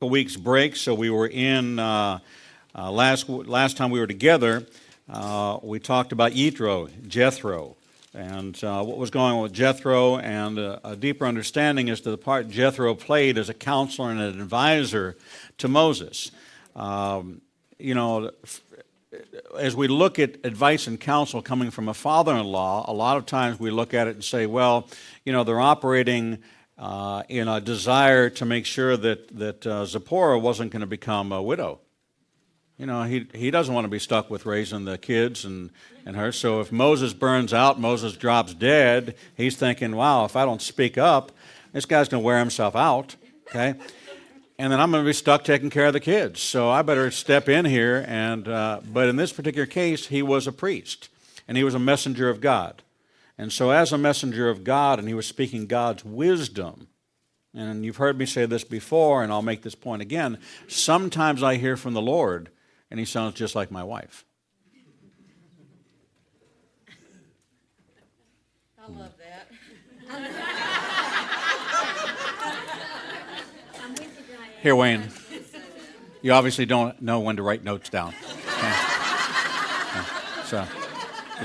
a week's break, so we were in last time we were together. We talked about Jethro, and what was going on with Jethro, and a deeper understanding as to the part Jethro played as a counselor and an advisor to Moses. As we look at advice and counsel coming from a father-in-law, a lot of times we look at it and say, well, they're operating in a desire to make sure that Zipporah wasn't going to become a widow. He doesn't want to be stuck with raising the kids and her. So if Moses burns out, Moses drops dead, he's thinking, wow, if I don't speak up, this guy's going to wear himself out, okay? And then I'm going to be stuck taking care of the kids. So I better step in here. But in this particular case, he was a priest, and he was a messenger of God. And so as a messenger of God, and he was speaking God's wisdom, and you've heard me say this before, and I'll make this point again, sometimes I hear from the Lord, and he sounds just like my wife. I love that. Here, Wayne, you obviously don't know when to write notes down. Okay? So,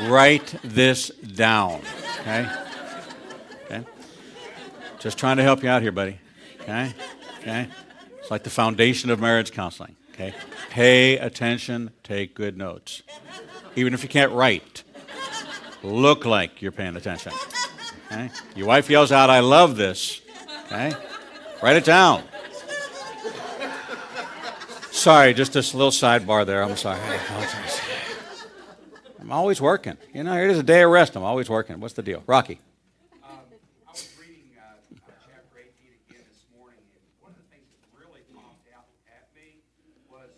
write this down, okay? Okay? Just trying to help you out here, buddy, okay? Okay? It's like the foundation of marriage counseling, okay? Pay attention, take good notes. Even if you can't write, look like you're paying attention, okay? Your wife yells out, I love this, okay? Write it down. Sorry, just this little sidebar there. I'm sorry. I apologize. I'm always working. It is a day of rest. I'm always working. What's the deal? Rocky. I was reading chapter 18 again this morning, and one of the things that really popped out at me was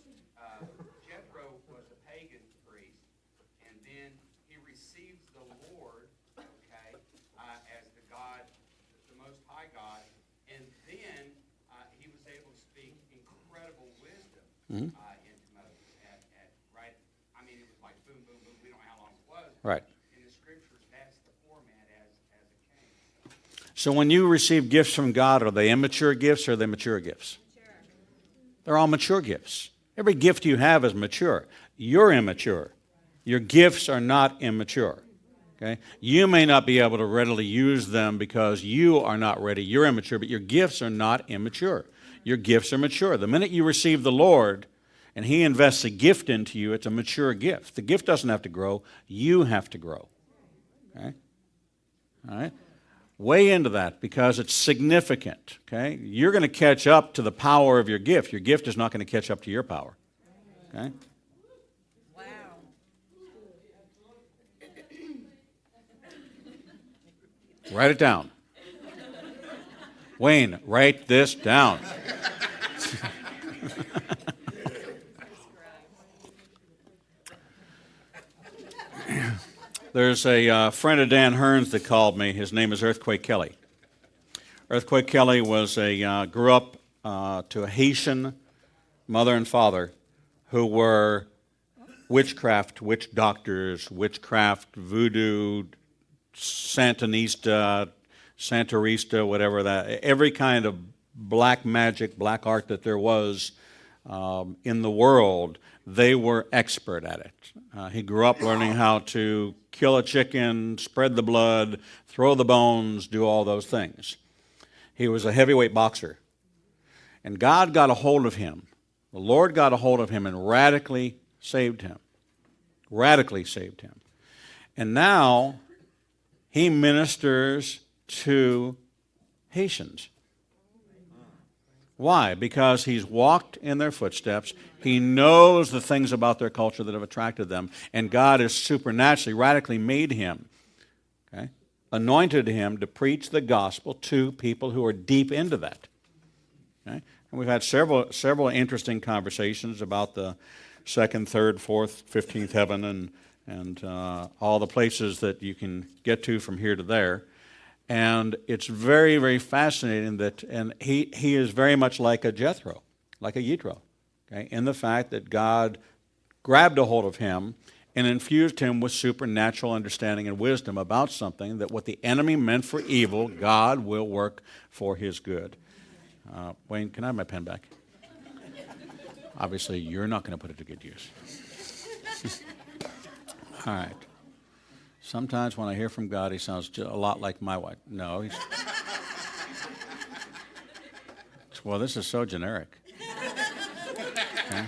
Jethro was a pagan priest, and then he receives the Lord, okay, as the God, the Most High God, and then he was able to speak incredible wisdom into Moses. Right, I mean, it was like boom, boom, boom. We don't know how long it was. Right. In the scriptures, that's the format as it came. So when you receive gifts from God, are they immature gifts or are they mature gifts? Mature. They're all mature gifts. Every gift you have is mature. You're immature. Your gifts are not immature. Okay? You may not be able to readily use them because you are not ready. You're immature, but your gifts are not immature. Your gifts are mature. The minute you receive the Lord and he invests a gift into you, it's a mature gift. The gift doesn't have to grow. You have to grow. Okay? All right? Weigh into that because it's significant. Okay? You're going to catch up to the power of your gift. Your gift is not going to catch up to your power. Okay? Wow. Write it down. Wayne, write this down. There's a friend of Dan Hearn's that called me. His name is Earthquake Kelly. Earthquake Kelly grew up to a Haitian mother and father who were witch doctors, witchcraft, voodoo, Santanista, whatever that, every kind of black magic, black art that there was in the world, they were expert at it. He grew up learning how to kill a chicken, spread the blood, throw the bones, do all those things. He was a heavyweight boxer. And God got a hold of him. The Lord got a hold of him and radically saved him. Radically saved him. And now he ministers to Haitians. Why? Because he's walked in their footsteps. He knows the things about their culture that have attracted them. And God has supernaturally, radically made him, okay, anointed him to preach the gospel to people who are deep into that. Okay? And we've had several interesting conversations about the second, third, fourth, 15th heaven and all the places that you can get to from here to there. And it's very, very fascinating and he is very much like a Jethro, like a Yitro, okay, in the fact that God grabbed a hold of him and infused him with supernatural understanding and wisdom about something that what the enemy meant for evil, God will work for his good. Wayne, can I have my pen back? Obviously, you're not going to put it to good use. All right. Sometimes when I hear from God, he sounds a lot like my wife. No, he's... Well, this is so generic. Okay.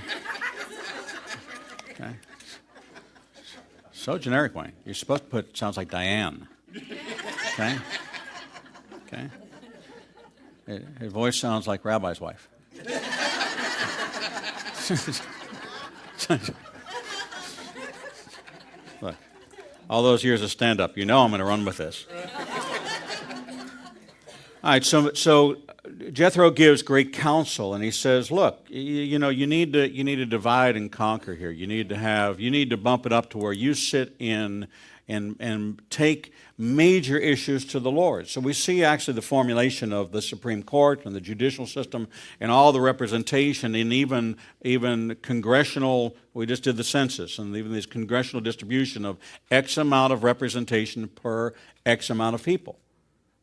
Okay. So generic, Wayne. You're supposed to put, sounds like Diane. Okay? Okay? His voice sounds like Rabbi's wife. Look, all those years of stand-up, you know I'm going to run with this. All right, so Jethro gives great counsel, and he says, look, you need to divide and conquer here. You need to bump it up to where you sit in and take major issues to the Lord. So we see actually the formulation of the Supreme Court and the judicial system and all the representation and even congressional, we just did the census, and even this congressional distribution of X amount of representation per X amount of people.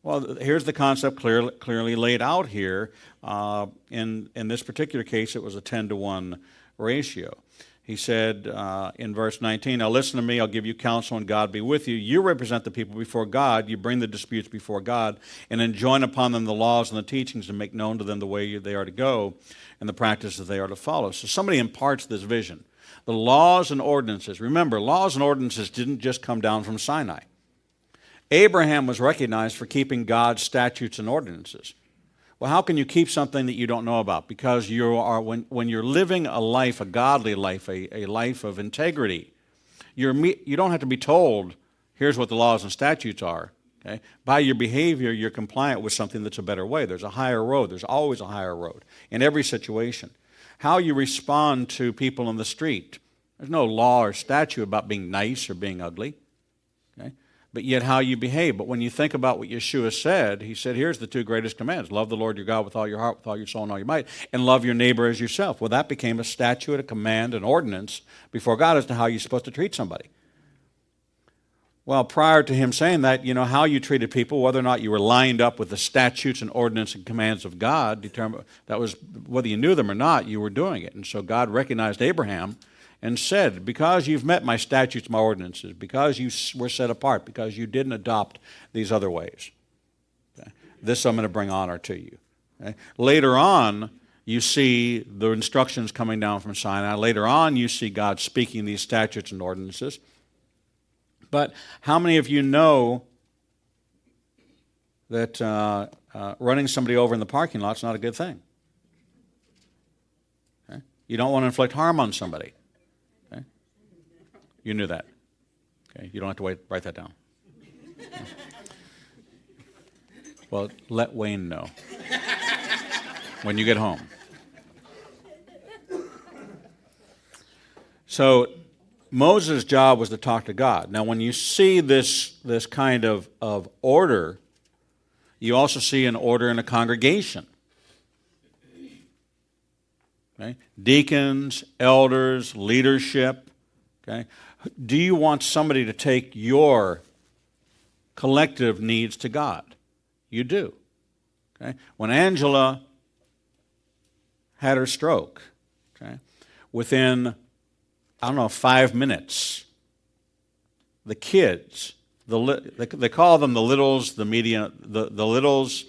Well, here's the concept clearly laid out here. In this particular case, it was a 10-to-1 ratio. He said in verse 19, now listen to me, I'll give you counsel and God be with you. You represent the people before God. You bring the disputes before God and enjoin upon them the laws and the teachings and make known to them the way they are to go and the practices they are to follow. So somebody imparts this vision. The laws and ordinances. Remember, laws and ordinances didn't just come down from Sinai. Abraham was recognized for keeping God's statutes and ordinances. Well, how can you keep something that you don't know about? Because you are, when you're living a life, a godly life, a life of integrity, you don't have to be told, here's what the laws and statutes are. Okay? By your behavior, you're compliant with something that's a better way. There's a higher road. There's always a higher road in every situation. How you respond to people in the street. There's no law or statute about being nice or being ugly. Okay? But yet how you behave. But when you think about what Yeshua said, he said, here's the two greatest commands. Love the Lord your God with all your heart, with all your soul, and all your might, and love your neighbor as yourself. Well, that became a statute, a command, an ordinance before God as to how you're supposed to treat somebody. Well, prior to him saying that, how you treated people, whether or not you were lined up with the statutes and ordinances and commands of God, that was whether you knew them or not, you were doing it. And so God recognized Abraham and said, because you've met my statutes, my ordinances, because you were set apart, because you didn't adopt these other ways, okay, this I'm going to bring honor to you. Okay? Later on, you see the instructions coming down from Sinai. Later on, you see God speaking these statutes and ordinances. But how many of you know that running somebody over in the parking lot is not a good thing? Okay? You don't want to inflict harm on somebody. Okay? You knew that. Okay? You don't have to write that down. Okay? Well, let Wayne know when you get home. So Moses' job was to talk to God. Now, when you see this kind of order, you also see an order in a congregation. Okay? Deacons, elders, leadership. Okay? Do you want somebody to take your collective needs to God? You do. Okay? When Angela had her stroke, okay, within 5 minutes, the kids, they call them the littles, the medium, the littles,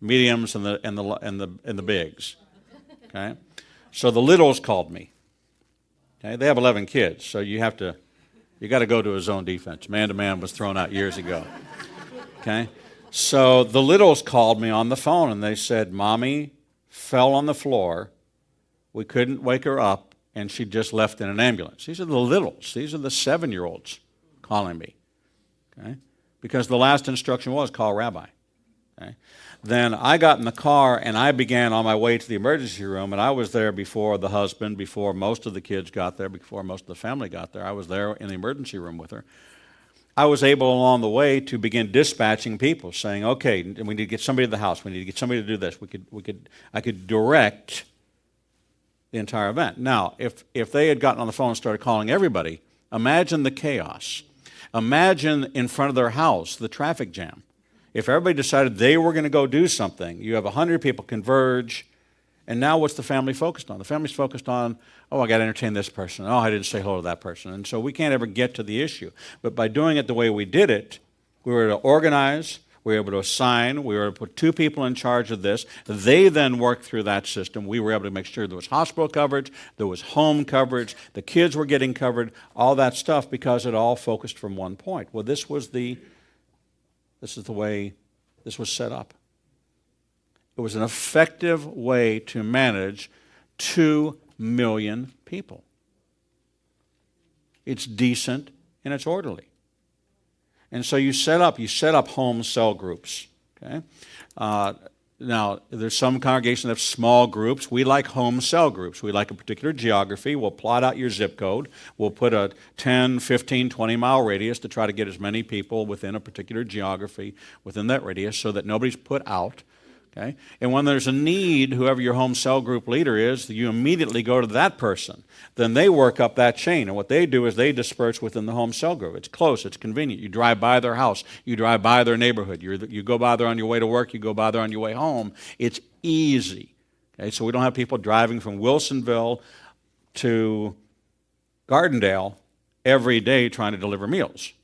mediums, and the bigs. Okay, so the littles called me. Okay, they have 11 kids, so you got to go to a zone defense. Man-to-man was thrown out years ago. Okay, so the littles called me on the phone and they said, "Mommy fell on the floor. We couldn't wake her up. And she just left in an ambulance." These are the littles. These are the 7-year-olds calling me. Okay? Because the last instruction was call Rabbi. Okay? Then I got in the car and I began on my way to the emergency room, and I was there before the husband, before most of the kids got there, before most of the family got there. I was there in the emergency room with her. I was able along the way to begin dispatching people, saying, okay, we need to get somebody to the house. We need to get somebody to do this. I could direct the entire event. Now, if they had gotten on the phone and started calling everybody, imagine the chaos. Imagine in front of their house the traffic jam. If everybody decided they were going to go do something, you have 100 people converge, And now what's the family focused on? The family's focused on, oh, I got to entertain this person. Oh, I didn't say hello to that person. And so we can't ever get to the issue. But by doing it the way we did it, we were able to organize, we were able to assign, we were able to put 2 people in charge of this. They then worked through that system. We were able to make sure there was hospital coverage, there was home coverage, the kids were getting covered, all that stuff, because it all focused from one point. Well, this is the way this was set up. It was an effective way to manage 2 million people. It's decent and it's orderly. And so you set up home cell groups. Okay? Now, there's some congregations that have small groups. We like home cell groups. We like a particular geography. We'll plot out your zip code. We'll put a 10, 15, 20-mile radius to try to get as many people within a particular geography within that radius so that nobody's put out. Okay? And when there's a need, whoever your home cell group leader is, you immediately go to that person. Then they work up that chain. And what they do is they disperse within the home cell group. It's close. It's convenient. You drive by their house. You drive by their neighborhood. You go by there on your way to work. You go by there on your way home. It's easy. Okay? So we don't have people driving from Wilsonville to Gardendale every day trying to deliver meals.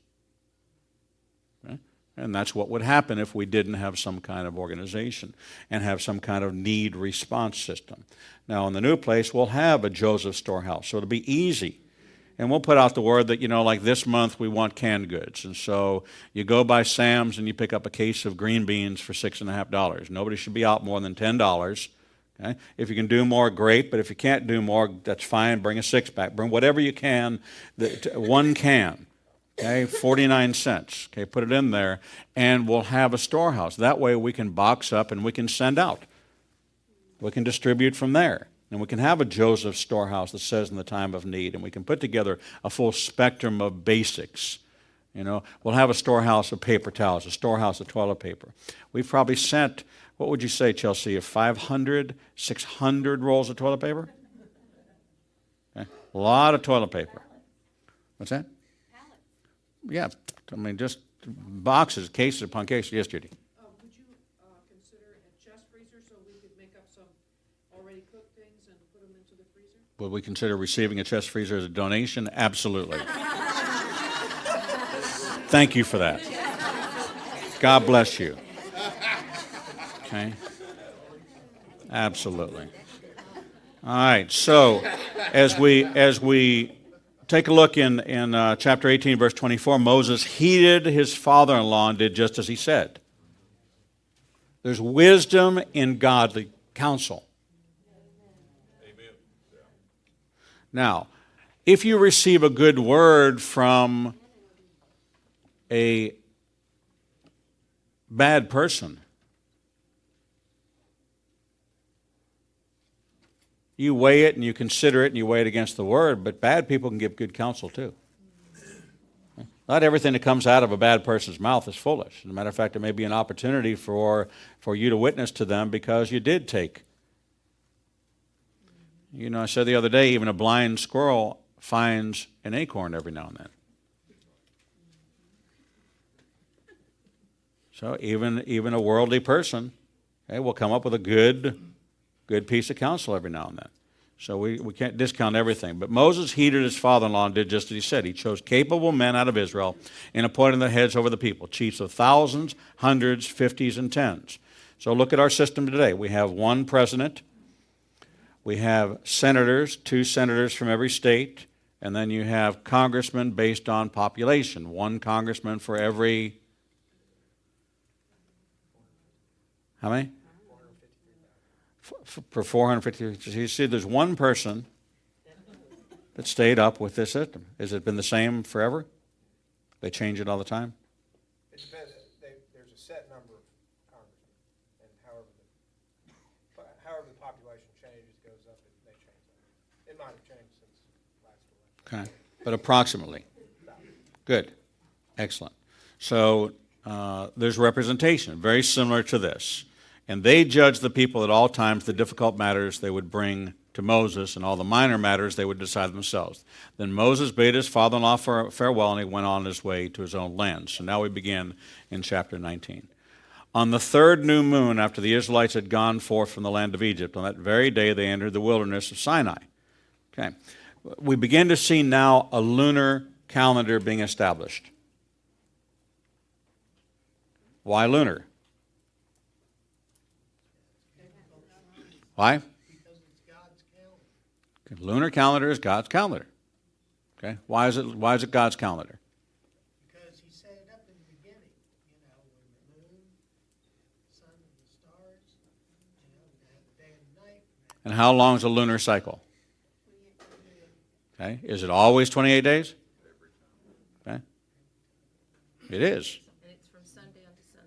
And that's what would happen if we didn't have some kind of organization and have some kind of need response system. Now, in the new place, we'll have a Joseph storehouse, so it'll be easy. And we'll put out the word that, like this month we want canned goods. And so you go by Sam's and you pick up a case of green beans for $6.50. Nobody should be out more than $10. Okay? If you can do more, great. But if you can't do more, that's fine. Bring a 6-pack. Bring whatever you can, 1 can. Okay, 49 cents. Okay, put it in there, and we'll have a storehouse. That way we can box up and we can send out. We can distribute from there. And we can have a Joseph storehouse that says in the time of need, and we can put together a full spectrum of basics. We'll have a storehouse of paper towels, a storehouse of toilet paper. We've probably sent, what would you say, Chelsea, 500, 600 rolls of toilet paper? Okay. A lot of toilet paper. What's that? Yeah, just boxes, cases upon cases. Yes, Judy. Would you consider a chest freezer so we could make up some already cooked things and put them into the freezer? Would we consider receiving a chest freezer as a donation? Absolutely. Thank you for that. God bless you. Okay. Absolutely. All right. So, as we take a look in chapter 18, verse 24. Moses heeded his father-in-law and did just as he said. There's wisdom in godly counsel. Amen. Now, if you receive a good word from a bad person, you weigh it and you consider it and you weigh it against the word, but bad people can give good counsel too. Not everything that comes out of a bad person's mouth is foolish. As a matter of fact, it may be an opportunity for you to witness to them because you did take. I said the other day, even a blind squirrel finds an acorn every now and then. So even a worldly person will come up with a good piece of counsel every now and then. So we can't discount everything. But Moses heeded his father-in-law and did just as he said. He chose capable men out of Israel and appointed their heads over the people, chiefs of thousands, hundreds, 50s, and 10s. So look at our system today. We have 1 president. We have senators, 2 senators from every state. And then you have congressmen based on population. 1 congressman for every... How many? For 450. You see, there's 1 person that stayed up with this system. Has it been the same forever? They change it all the time? It depends. There's a set number of congressmen, and however the population changes, goes up, they change that. It might have changed since last election. Okay, but approximately. Good. Excellent. So there's representation, very similar to this. And they judged the people at all times. The difficult matters they would bring to Moses, and all the minor matters they would decide themselves. Then Moses bade his father-in-law farewell, and he went on his way to his own land. So now we begin in chapter 19. On the third new moon, after the Israelites had gone forth from the land of Egypt, on that very day they entered the wilderness of Sinai. Okay. We begin to see now a lunar calendar being established. Why lunar? Why? Because it's God's calendar. Okay, lunar calendar is God's calendar. Okay. Why is it God's calendar? Because he set it up in the beginning, when the moon, sun, and the stars, we have the day and the night. And how long is a lunar cycle? Okay. Is it always 28 days? Okay. It is. And it's from sundown to sun.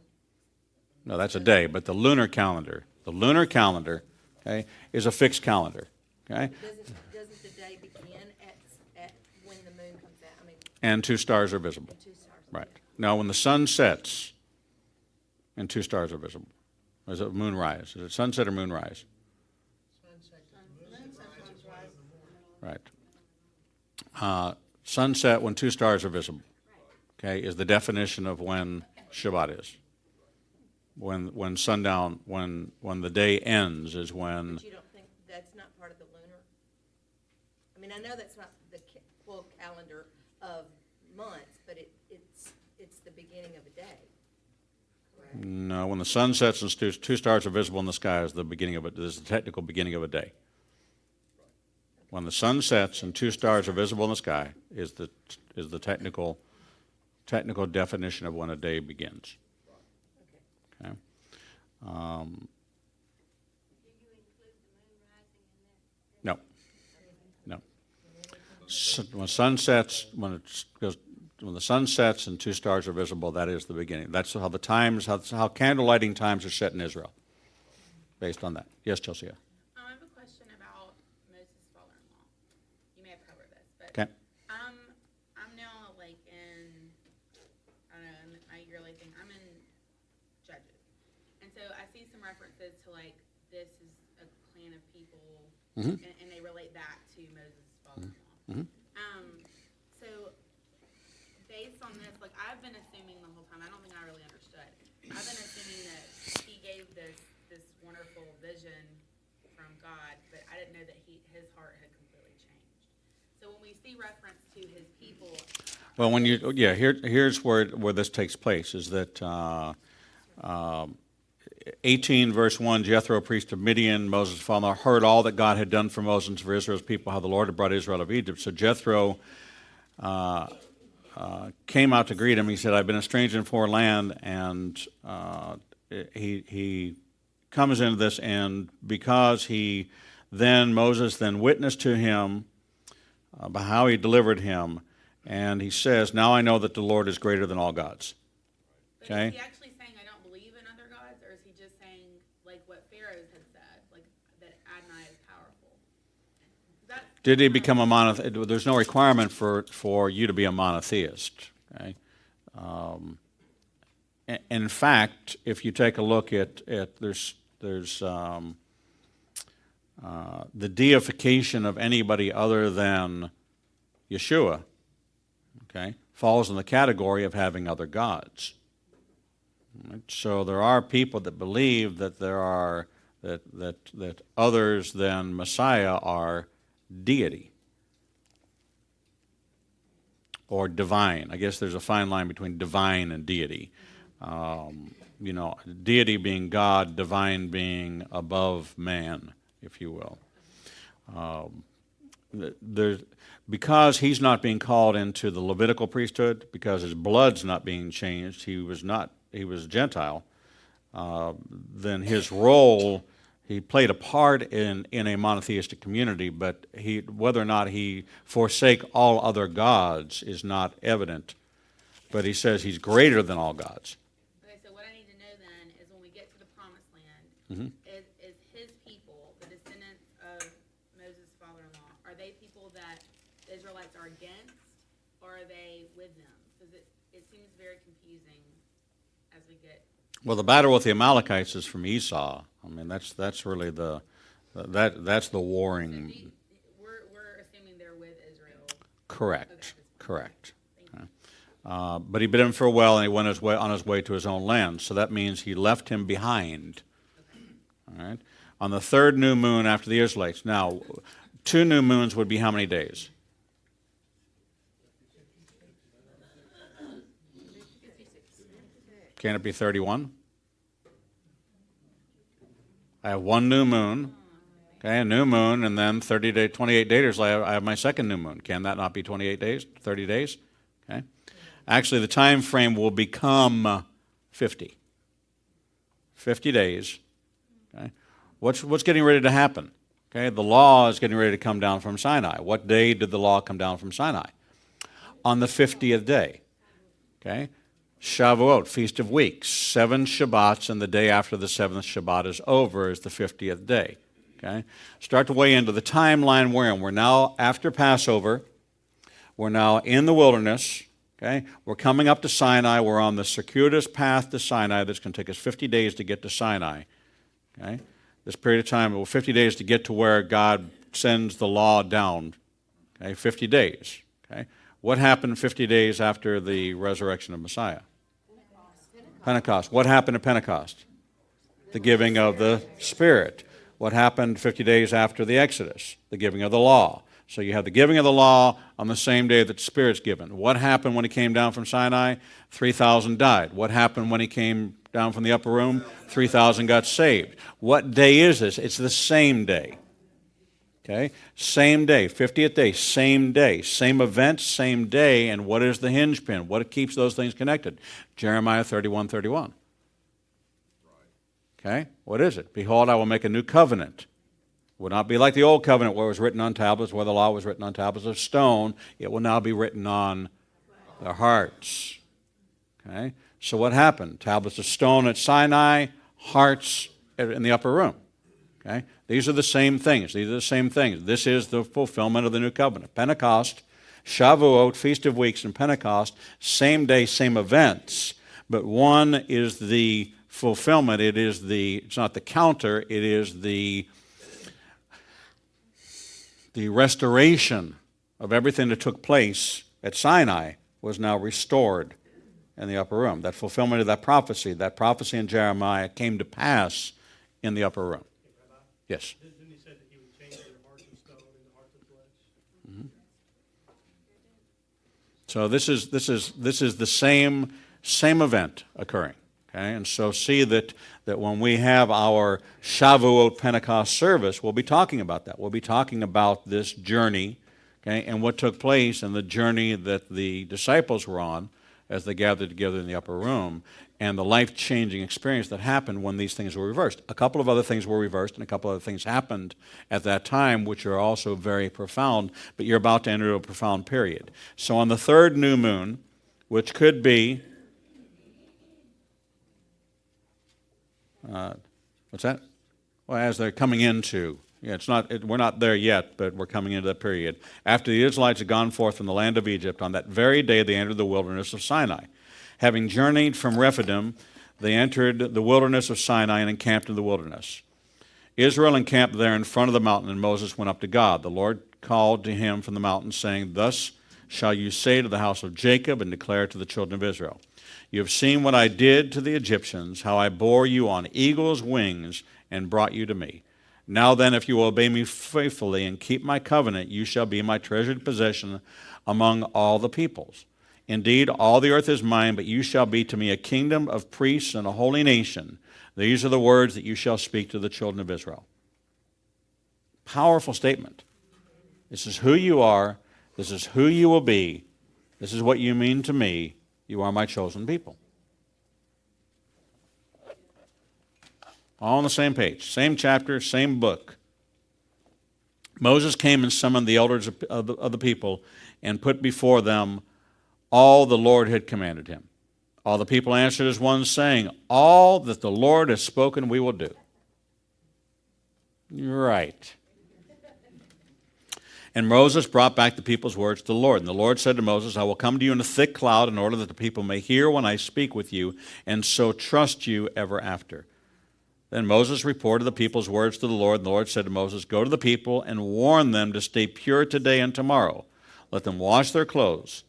No, that's a day, but the lunar calendar, okay, is a fixed calendar. Okay. Doesn't the day begin at when the moon comes out? I mean, And 2 stars are visible. two stars. Right. Now, when the sun sets, and 2 stars are visible. Or is it moonrise? Is it sunset or moonrise? Sunset, the moon rises early in the morning. Right. Sunset when 2 stars are visible. Okay, is the definition of when Shabbat is. When sundown, when the day ends is when. But you don't think that's not part of the lunar? I mean, I know that's not the full calendar of months, but it's the beginning of a day. Correct? No, when the sun sets and 2 stars are visible in the sky is the beginning of it. This is the technical beginning of a day. When the sun sets and 2 stars are visible in the sky is the technical definition of when a day begins. Okay. No. No. So when the sun sets and 2 stars are visible, that is the beginning. That's how how candle lighting times are set in Israel, based on that. Yes, Chelsea. I have a question about Moses' father-in-law. You may have covered this, but Okay. I'm now like in, I don't know, in my yearly thing. I'm in Judges, and so I see some references to like this is a clan of people, and they relate back to Moses' father-in-law. So based on this, like I've been assuming the whole time. I don't think I really understood. I've been assuming that he gave this wonderful vision from God, but I didn't know that his heart had completely changed. So when we see reference to his people, Well, here's where this takes place is that 18 verse 1, Jethro, priest of Midian, Moses' father, heard all that God had done for Moses and for Israel's people, how the Lord had brought Israel out of Egypt. So Jethro came out to greet him. He said, I've been a stranger in a foreign land, and he comes into this, and because Moses then witnessed to him about how he delivered him, and he says, now I know that the Lord is greater than all gods. but Okay? is he actually saying I don't believe in other gods, or is he just saying like what Pharaoh had said, like that Adonai is powerful? Did he become a monotheist? There's no requirement for you to be a monotheist. Okay? In fact, if you take a look at there's the deification of anybody other than Yeshua, okay, falls in the category of having other gods. Right? So there are people that believe that that others than Messiah are deity or divine. I guess there's a fine line between divine and deity. Deity being God, divine being above man, if you will. Because he's not being called into the Levitical priesthood, because his blood's not being changed, he was a Gentile, then his role, he played a part in a monotheistic community, but whether or not he forsake all other gods is not evident. But he says he's greater than all gods. Okay, so what I need to know then is when we get to the promised land, is his people, the descendants of Moses' father-in-law, are they people that the Israelites are against, or are they with them? Because it seems very confusing as we get. Well, the battle with the Amalekites is from Esau. I mean, that's really that's the warring. We're assuming they're with Israel. Correct. Okay, that's fine. Correct. Thank you. But he bid him farewell, and he went on his way to his own land. So that means he left him behind. All right. On the third new moon after the Israelites. Now, 2 new moons would be how many days? Can it be 31? I have 1 new moon, okay, a new moon, and then 28 days I have my second new moon. Can that not be 28 days, 30 days? Okay. Actually, the time frame will become 50. 50 days. Okay. What's getting ready to happen? Okay, the law is getting ready to come down from Sinai. What day did the law come down from Sinai? On the 50th day. Okay. Shavuot, Feast of Weeks, 7 Shabbats, and the day after the 7th Shabbat is over is the 50th day. Okay? Start to weigh into the timeline we're in. We're now after Passover. We're now in the wilderness. Okay? We're coming up to Sinai. We're on the circuitous path to Sinai. That's going to take us 50 days to get to Sinai. Okay? This period of time, well, 50 days to get to where God sends the law down. Okay? 50 days. Okay? What happened 50 days after the resurrection of Messiah? Pentecost. What happened at Pentecost? The giving of the Spirit. What happened 50 days after the Exodus? The giving of the law. So you have the giving of the law on the same day that the Spirit's given. What happened when he came down from Sinai? 3,000 died. What happened when he came down from the upper room? 3,000 got saved. What day is this? It's the same day. Okay? Same day, 50th day, same event, same day, and what is the hinge pin? What keeps those things connected? Jeremiah 31:31. Okay? What is it? Behold, I will make a new covenant. It will not be like the old covenant where it was written on tablets, where the law was written on tablets of stone. It will now be written on their hearts. Okay? So what happened? Tablets of stone at Sinai, hearts in the upper room. Okay? These are the same things. This is the fulfillment of the new covenant. Pentecost, Shavuot, Feast of Weeks, and Pentecost, same day, same events, but one is the fulfillment. It's not the counter, it is the restoration of everything that took place at Sinai was now restored in the upper room. That fulfillment of that prophecy in Jeremiah came to pass in the upper room. Yes. Didn't he say that he would change their hearts of stone into hearts of flesh? Mm-hmm. So this is the same event occurring. Okay, and so see that when we have our Shavuot Pentecost service, we'll be talking about that. We'll be talking about this journey, okay, and what took place and the journey that the disciples were on as they gathered together in the upper room, and the life-changing experience that happened when these things were reversed. A couple of other things were reversed, and a couple of other things happened at that time, which are also very profound, but you're about to enter a profound period. So on the third new moon, which could be, what's that? Well, as they're coming into, we're not there yet, but we're coming into that period. After the Israelites had gone forth from the land of Egypt, on that very day they entered the wilderness of Sinai. Having journeyed from Rephidim, they entered the wilderness of Sinai and encamped in the wilderness. Israel encamped there in front of the mountain, and Moses went up to God. The Lord called to him from the mountain, saying, "Thus shall you say to the house of Jacob and declare to the children of Israel, you have seen what I did to the Egyptians, how I bore you on eagle's wings and brought you to me. Now then, if you will obey me faithfully and keep my covenant, you shall be my treasured possession among all the peoples. Indeed, all the earth is mine, but you shall be to me a kingdom of priests and a holy nation. These are the words that you shall speak to the children of Israel." Powerful statement. This is who you are. This is who you will be. This is what you mean to me. You are my chosen people. All on the same page, same chapter, same book. Moses came and summoned the elders of the people and put before them all the Lord had commanded him. All the people answered as one, saying, "All that the Lord has spoken we will do." Right. And Moses brought back the people's words to the Lord. And the Lord said to Moses, "I will come to you in a thick cloud in order that the people may hear when I speak with you, and so trust you ever after." Then Moses reported the people's words to the Lord, and the Lord said to Moses, "Go to the people and warn them to stay pure today and tomorrow. Let them wash their clothes.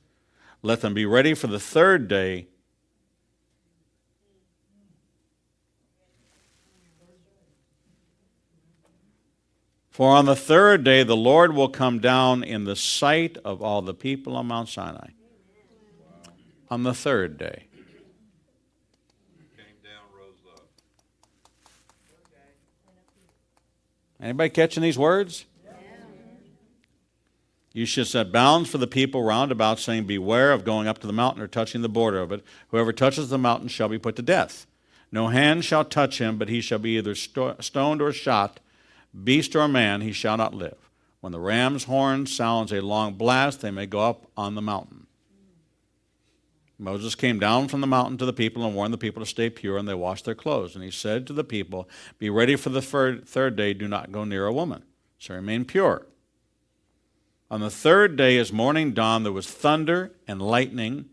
Let them be ready for the third day. For on the third day the Lord will come down in the sight of all the people on Mount Sinai. On the third day. Came down, rose up. Anybody catching these words? You should set bounds for the people round about, saying, beware of going up to the mountain or touching the border of it. Whoever touches the mountain shall be put to death. No hand shall touch him, but he shall be either stoned or shot. Beast or man, he shall not live. When the ram's horn sounds a long blast, they may go up on the mountain. Moses came down from the mountain to the people and warned the people to stay pure, and they washed their clothes. And he said to the people, be ready for the third day, do not go near a woman. So remain pure. On the third day, as morning dawned, there was thunder and lightning.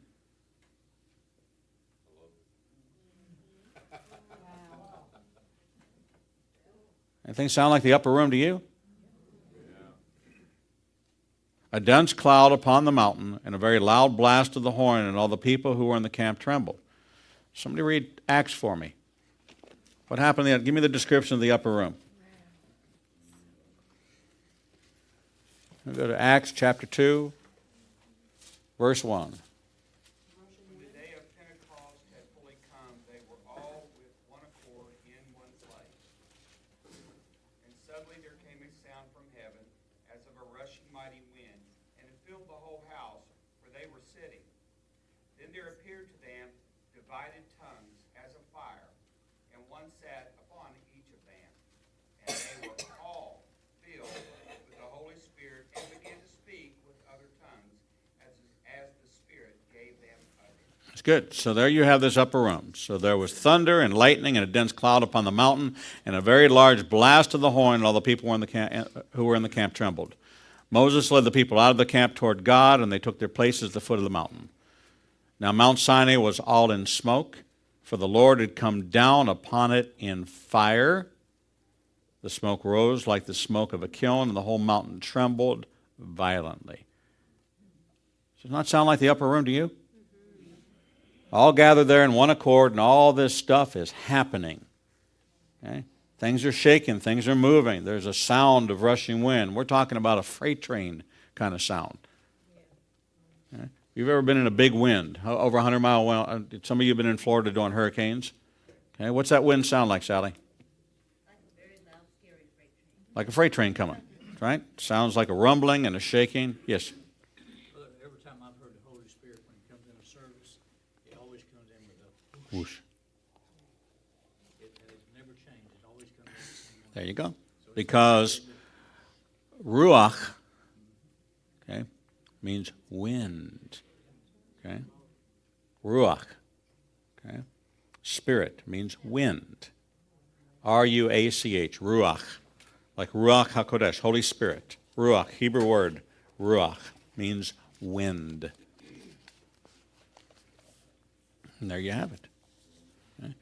Anything sound like the upper room to you? A dense cloud upon the mountain, and a very loud blast of the horn, and all the people who were in the camp trembled. Somebody read Acts for me. What happened there? Give me the description of the upper room. We'll go to Acts chapter 2, verse 1. When the day of Pentecost had fully come, they were all with one accord in one place. And suddenly there came a sound from heaven, as of a rushing mighty wind, and it filled the whole house where they were sitting. Then there appeared to them divided tongues as of fire, and one sat upon each of them. And they were all filled with the Holy Spirit, and began to speak with other tongues, as the Spirit gave them utterance. That's good. So there you have this upper room. So there was thunder and lightning and a dense cloud upon the mountain, and a very large blast of the horn, and all the people who were in the camp trembled. Moses led the people out of the camp toward God, and they took their places at the foot of the mountain. Now Mount Sinai was all in smoke, for the Lord had come down upon it in fire. The smoke rose like the smoke of a kiln, and the whole mountain trembled violently. Does it not sound like the upper room to you? All gathered there in one accord, and all this stuff is happening. Okay? Things are shaking, things are moving. There's a sound of rushing wind. We're talking about a freight train kind of sound. Okay? If you've ever been in a big wind, over 100-mile wind, some of you have been in Florida doing hurricanes. Okay? What's that wind sound like, Sally? Like a freight train coming, right? Sounds like a rumbling and a shaking. Yes? Brother, every time I've heard the Holy Spirit, when he comes in a service, he always comes in with a whoosh. Whoosh. It has never changed. It always comes in the same way. There you go. Because ruach, okay, means wind. Okay? Ruach, okay? Spirit means wind. R-U-A-C-H, ruach. Like Ruach HaKodesh, Holy Spirit. Ruach, Hebrew word, ruach, means wind. And there you have it. Okay?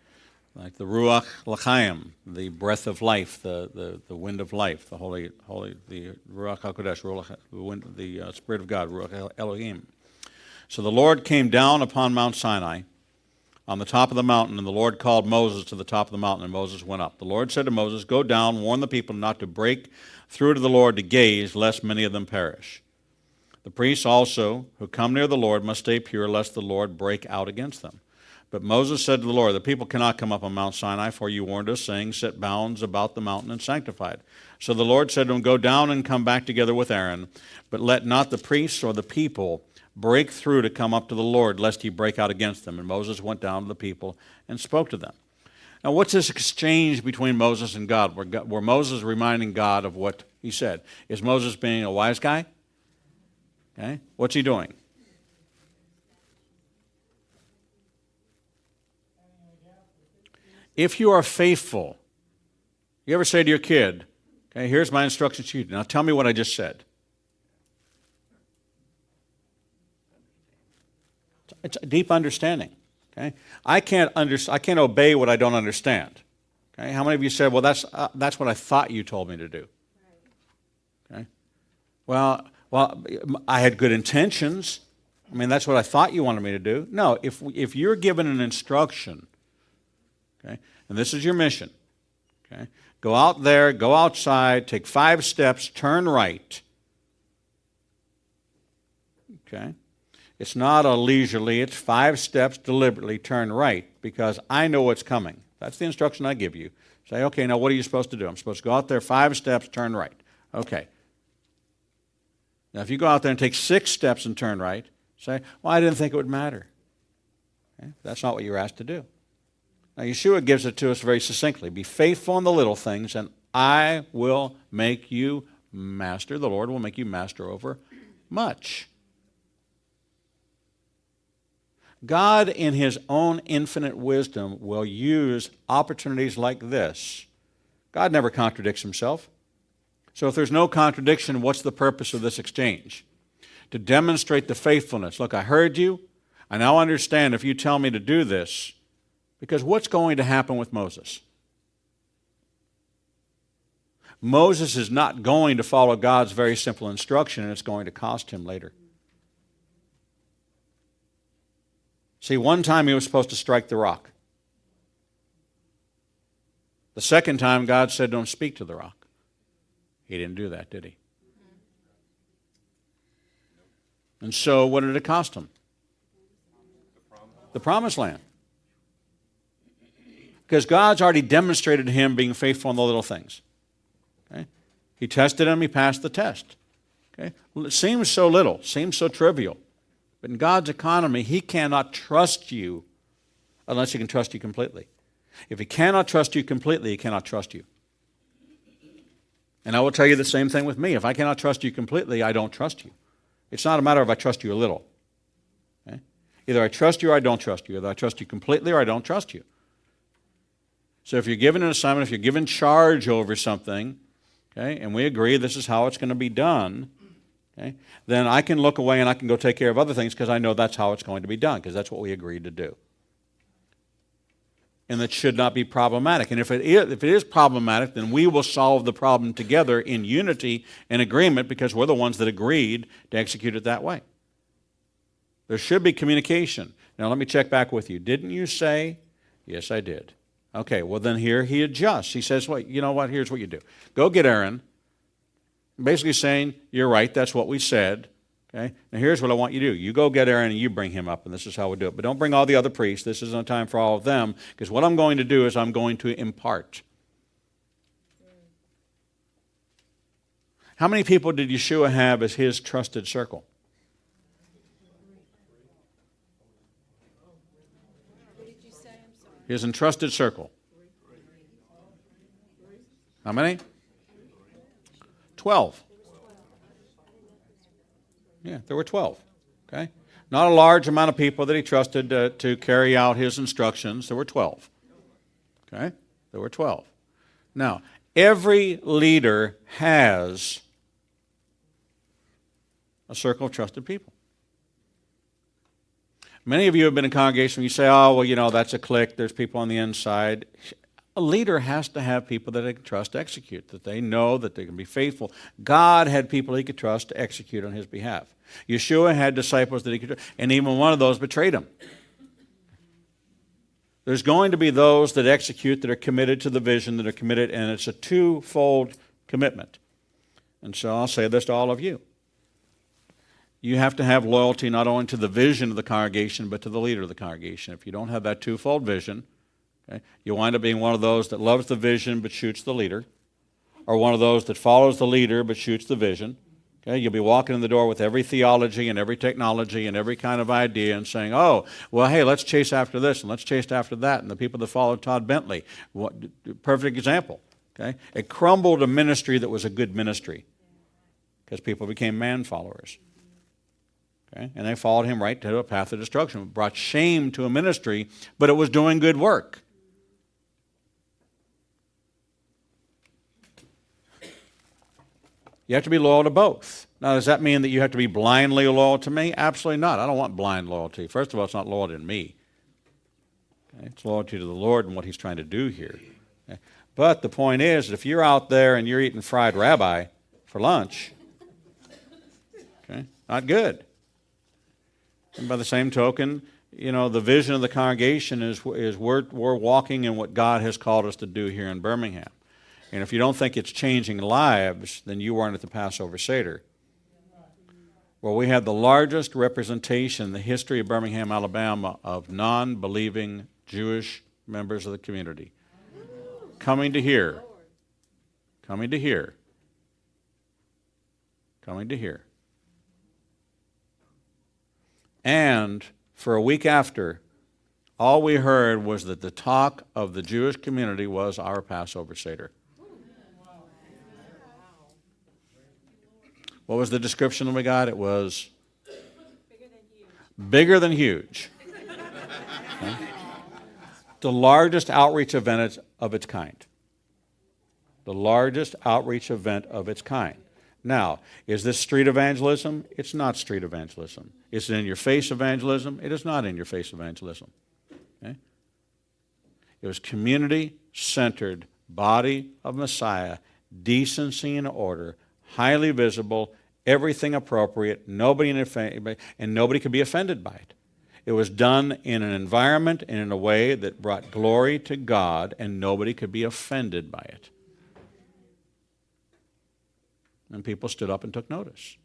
Like the Ruach L'chaim, the breath of life, the wind of life, the the Ruach HaKodesh, the wind, the Spirit of God, Ruach Elohim. So the Lord came down upon Mount Sinai, on the top of the mountain, and the Lord called Moses to the top of the mountain, and Moses went up. The Lord said to Moses, go down, warn the people not to break through to the Lord to gaze, lest many of them perish. The priests also, who come near the Lord, must stay pure, lest the Lord break out against them. But Moses said to the Lord, the people cannot come up on Mount Sinai, for you warned us, saying, set bounds about the mountain and sanctify it. So the Lord said to him, go down and come back together with Aaron, but let not the priests or the people break through to come up to the Lord, lest he break out against them. And Moses went down to the people and spoke to them. Now, what's this exchange between Moses and God, where Moses is reminding God of what he said? Is Moses being a wise guy? Okay. What's he doing? If you are faithful, you ever say to your kid, okay, here's my instructions to you. Now tell me what I just said. It's a deep understanding. Okay, I can't obey what I don't understand. Okay, how many of you said, "Well, that's what I thought you told me to do"? Okay, well, I had good intentions. I mean, that's what I thought you wanted me to do. No, if you're given an instruction, okay, and this is your mission, okay, go out there, go outside, take 5 steps, turn right, okay? It's not a leisurely, it's 5 steps, deliberately turn right, because I know what's coming. That's the instruction I give you. Say, okay, now what are you supposed to do? I'm supposed to go out there 5 steps, turn right. Okay. Now, if you go out there and take 6 steps and turn right, say, well, I didn't think it would matter. Okay? That's not what you're asked to do. Now, Yeshua gives it to us very succinctly. Be faithful in the little things, and I will make you master. The Lord will make you master over much. God, in His own infinite wisdom, will use opportunities like this. God never contradicts Himself. So if there's no contradiction, what's the purpose of this exchange? To demonstrate the faithfulness. Look, I heard you. I now understand if you tell me to do this. Because what's going to happen with Moses? Moses is not going to follow God's very simple instruction, and it's going to cost him later. See, one time he was supposed to strike the rock. The second time, God said, don't speak to the rock. He didn't do that, did he? And so, what did it cost him? The promised land. Because God's already demonstrated him being faithful in the little things. Okay? He tested him, he passed the test. Okay? Well, it seems so little, seems so trivial. But in God's economy, He cannot trust you unless He can trust you completely. If He cannot trust you completely, He cannot trust you. And I will tell you the same thing with me. If I cannot trust you completely, I don't trust you. It's not a matter of I trust you a little. Okay? Either I trust you or I don't trust you. Either I trust you completely or I don't trust you. So if you're given an assignment, if you're given charge over something, okay, and we agree this is how it's going to be done, okay, then I can look away and I can go take care of other things because I know that's how it's going to be done, because that's what we agreed to do. And that should not be problematic. And if it is problematic, then we will solve the problem together in unity and agreement because we're the ones that agreed to execute it that way. There should be communication. Now let me check back with you. Didn't you say? Yes, I did. Okay, well then here he adjusts. He says, well, you know what, here's what you do. Go get Aaron. Basically saying, you're right, that's what we said. Okay? Now here's what I want you to do. You go get Aaron and you bring him up, and this is how we do it. But don't bring all the other priests. This isn't a time for all of them, because what I'm going to do is I'm going to impart. How many people did Yeshua have as his trusted circle? What did you say? I'm sorry. His entrusted circle. How many? 12. Yeah, there were 12. Okay? Not a large amount of people that he trusted to carry out his instructions. There were 12. Okay? There were 12. Now, every leader has a circle of trusted people. Many of you have been in congregation, you say, oh, well, you know, that's a clique, there's people on the inside. A leader has to have people that they can trust to execute, that they know that they can be faithful. God had people he could trust to execute on his behalf. Yeshua had disciples that he could trust, and even one of those betrayed him. There's going to be those that execute, that are committed to the vision, that are committed, and it's a twofold commitment. And so I'll say this to all of you. You have to have loyalty not only to the vision of the congregation, but to the leader of the congregation. If you don't have that twofold vision, okay, you wind up being one of those that loves the vision but shoots the leader, or one of those that follows the leader but shoots the vision. Okay, you'll be walking in the door with every theology and every technology and every kind of idea and saying, oh, well, hey, let's chase after this and let's chase after that. And the people that followed Todd Bentley, perfect example. Okay, it crumbled a ministry that was a good ministry because people became man followers. Okay, and they followed him right to a path of destruction. It brought shame to a ministry, but it was doing good work. You have to be loyal to both. Now, does that mean that you have to be blindly loyal to me? Absolutely not. I don't want blind loyalty. First of all, it's not loyalty to me. Okay? It's loyalty to the Lord and what he's trying to do here. Okay? But the point is, if you're out there and you're eating fried rabbi for lunch, okay, not good. And by the same token, the vision of the congregation is we're walking in what God has called us to do here in Birmingham. And if you don't think it's changing lives, then you weren't at the Passover Seder. Well, we have the largest representation in the history of Birmingham, Alabama, of non-believing Jewish members of the community coming to hear. And for a week after, all we heard was that the talk of the Jewish community was our Passover Seder. What was the description that we got? It was bigger than huge. Okay? The largest outreach event of its kind. The largest outreach event of its kind. Now, is this street evangelism? It's not street evangelism. Is it in-your-face evangelism? It is not in-your-face evangelism. Okay? It was community-centered, body of Messiah, decency and order, highly visible, everything appropriate, and nobody could be offended by it. It was done in an environment and in a way that brought glory to God, and nobody could be offended by it. And people stood up and took notice.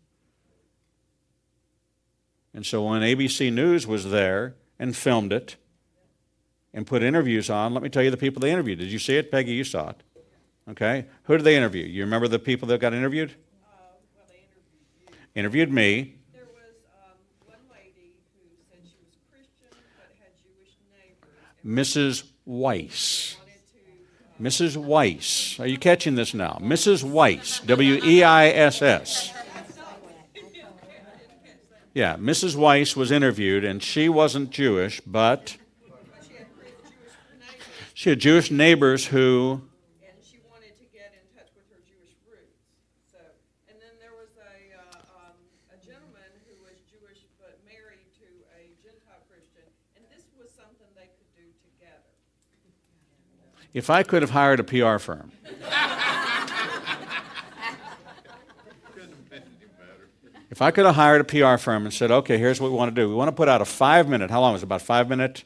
And so when ABC News was there and filmed it and put interviews on, let me tell you the people they interviewed. Did you see it? Peggy, you saw it. Okay? Who did they interview? You remember the people that got interviewed? Well, they interviewed you. Interviewed me. There was one lady who said she was Christian but had Jewish neighbors. Mrs. Weiss. Mrs. Weiss. Are you catching this now? Mrs. Weiss. W-E-I-S-S. Yeah, Mrs. Weiss was interviewed, and she wasn't Jewish, but she had Jewish neighbors who... And she wanted to get in touch with her Jewish roots. So, and then there was a gentleman who was Jewish but married to a Gentile Christian, and this was something they could do together. If I could have hired a PR firm, if I could have hired a PR firm and said, okay, here's what we want to do. We want to put out a 5-minute, how long was it, about 5 minutes?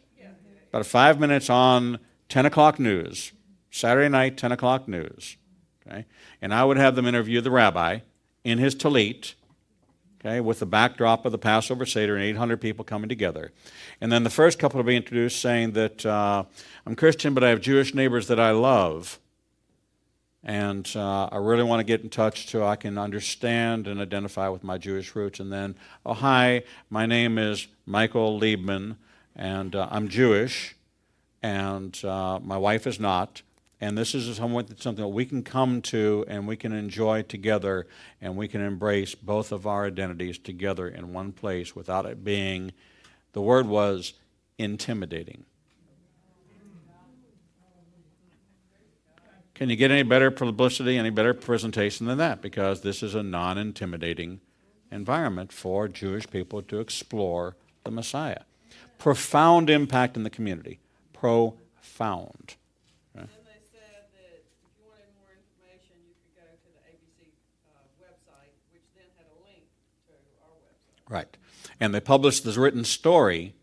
About 5 minutes on 10 o'clock news, Saturday night, 10 o'clock news. Okay? And I would have them interview the rabbi in his tallit, okay, with the backdrop of the Passover Seder and 800 people coming together. And then the first couple would be introduced saying that I'm Christian, but I have Jewish neighbors that I love. And I really want to get in touch so I can understand and identify with my Jewish roots. And then, oh, hi, my name is Michael Liebman, and I'm Jewish, and my wife is not. And this is something that we can come to and we can enjoy together, and we can embrace both of our identities together in one place without it being, the word was, intimidating. Can you get any better publicity, any better presentation than that? Because this is a non-intimidating environment for Jewish people to explore the Messiah. Profound impact in the community. Profound. Okay? And then they said that if you wanted more information, you could go to the ABC website, which then had a link to our website. Right. And they published this written story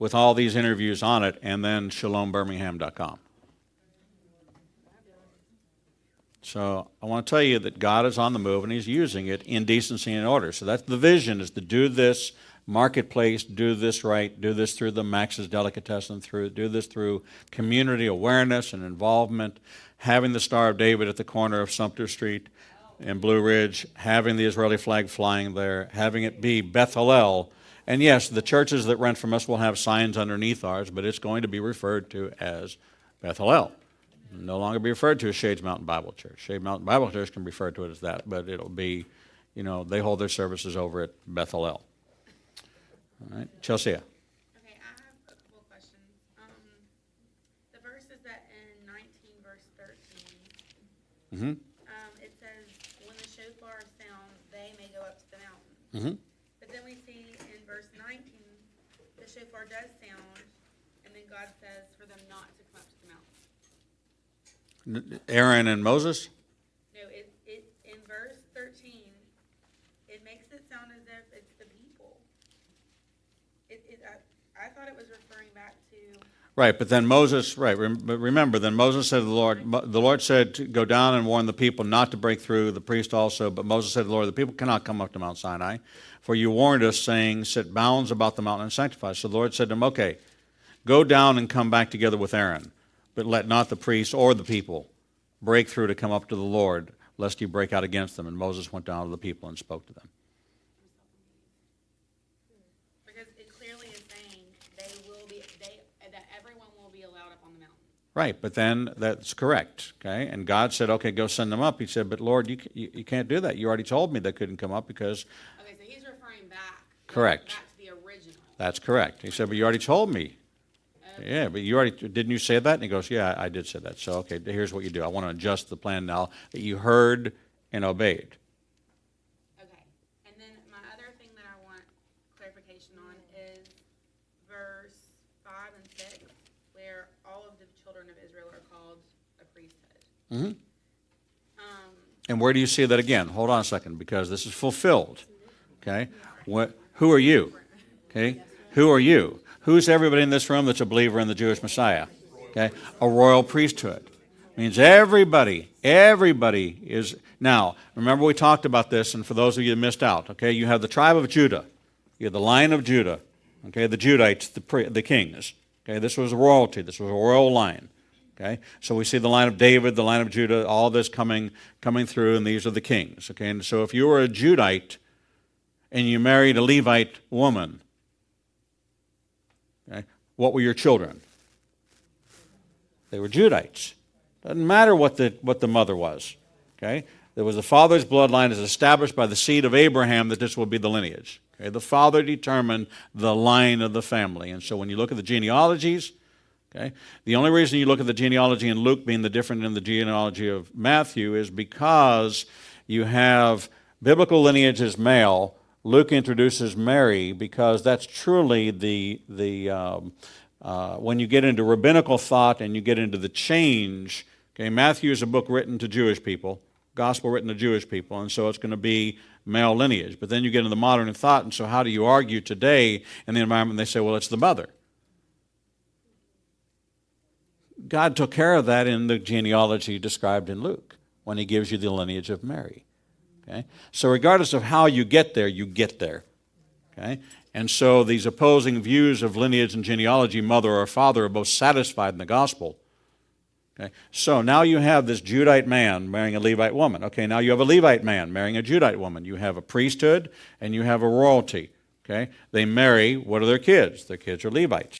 with all these interviews on it, and then shalombirmingham.com. So I want to tell you that God is on the move, and He's using it in decency and order. So that's the vision, is to do this marketplace, do this right, do this through the Max's Delicatessen, do this through community awareness and involvement, having the Star of David at the corner of Sumter Street and Blue Ridge, having the Israeli flag flying there, having it be Beth-Hallel. And yes, the churches that rent from us will have signs underneath ours, but it's going to be referred to as Beth-Hallel. No longer be referred to as Shades Mountain Bible Church. Shades Mountain Bible Church can refer to it as that, but it'll be, they hold their services over at Beth-Hallel. All right, Chelsea. Okay, I have a couple of questions. The verse is that in 19 verse 13, it says, when the shofar sounds, they may go up to the mountain. But then we see in verse 19, the shofar does sound, and then God says for them not to come up to the mountain. Aaron and Moses? No, it in verse 13, it makes it sound as if it's the people. I thought it was referring back to, Right, but then Moses, right, but remember, then Moses said to the Lord said to go down and warn the people not to break through, the priest also, but Moses said to the Lord, the people cannot come up to Mount Sinai, for you warned us, saying, set bounds about the mountain and sanctify. So the Lord said to him, okay, go down and come back together with Aaron, but let not the priests or the people break through to come up to the Lord, lest you break out against them. And Moses went down to the people and spoke to them. because it clearly is saying that everyone will be allowed up on the mountain. Right, but then that's correct, okay? And God said, okay, go send them up. He said, but Lord, you can't do that. You already told me they couldn't come up because... Okay, so he's referring back. Correct. Back to the original. That's correct. He said, but you already told me. Yeah, but didn't you say that? And he goes, yeah, I did say that. So, okay, here's what you do. I want to adjust the plan now that you heard and obeyed. Okay, and then my other thing that I want clarification on is verse 5 and 6, where all of the children of Israel are called a priesthood. Mm-hmm. And where do you see that again? Hold on a second, because this is fulfilled. Okay? Who are you? Okay? Who are you? Who's everybody in this room that's a believer in the Jewish Messiah? Okay? A royal priesthood. Means everybody is... Now, remember we talked about this, and for those of you that missed out, okay, you have the tribe of Judah. You have the line of Judah. Okay, the Judites, the kings. Okay, this was royalty. This was a royal line. Okay, so we see the line of David, the line of Judah, all this coming through, and these are the kings. Okay, and so if you were a Judite and you married a Levite woman, okay, what were your children? They were Judites. Doesn't matter what the mother was. Okay, there was the father's bloodline is established by the seed of Abraham that this will be the lineage. Okay, the father determined the line of the family, and so when you look at the genealogies. Okay? The only reason you look at the genealogy in Luke being the different than the genealogy of Matthew is because you have biblical lineage as male. Luke introduces Mary because that's truly when you get into rabbinical thought and you get into the change. Okay, Matthew is a book written to Jewish people, gospel written to Jewish people, and so it's going to be male lineage. But then you get into the modern thought, and so how do you argue today in the environment? They say, well, it's the mother. God took care of that in the genealogy described in Luke when he gives you the lineage of Mary. Okay? So regardless of how you get there, you get there. Okay? And so these opposing views of lineage and genealogy, mother or father, are both satisfied in the gospel. Okay? So now you have this Judite man marrying a Levite woman. Okay, now you have a Levite man marrying a Judite woman. You have a priesthood and you have a royalty. Okay? They marry, what are their kids? Their kids are Levites.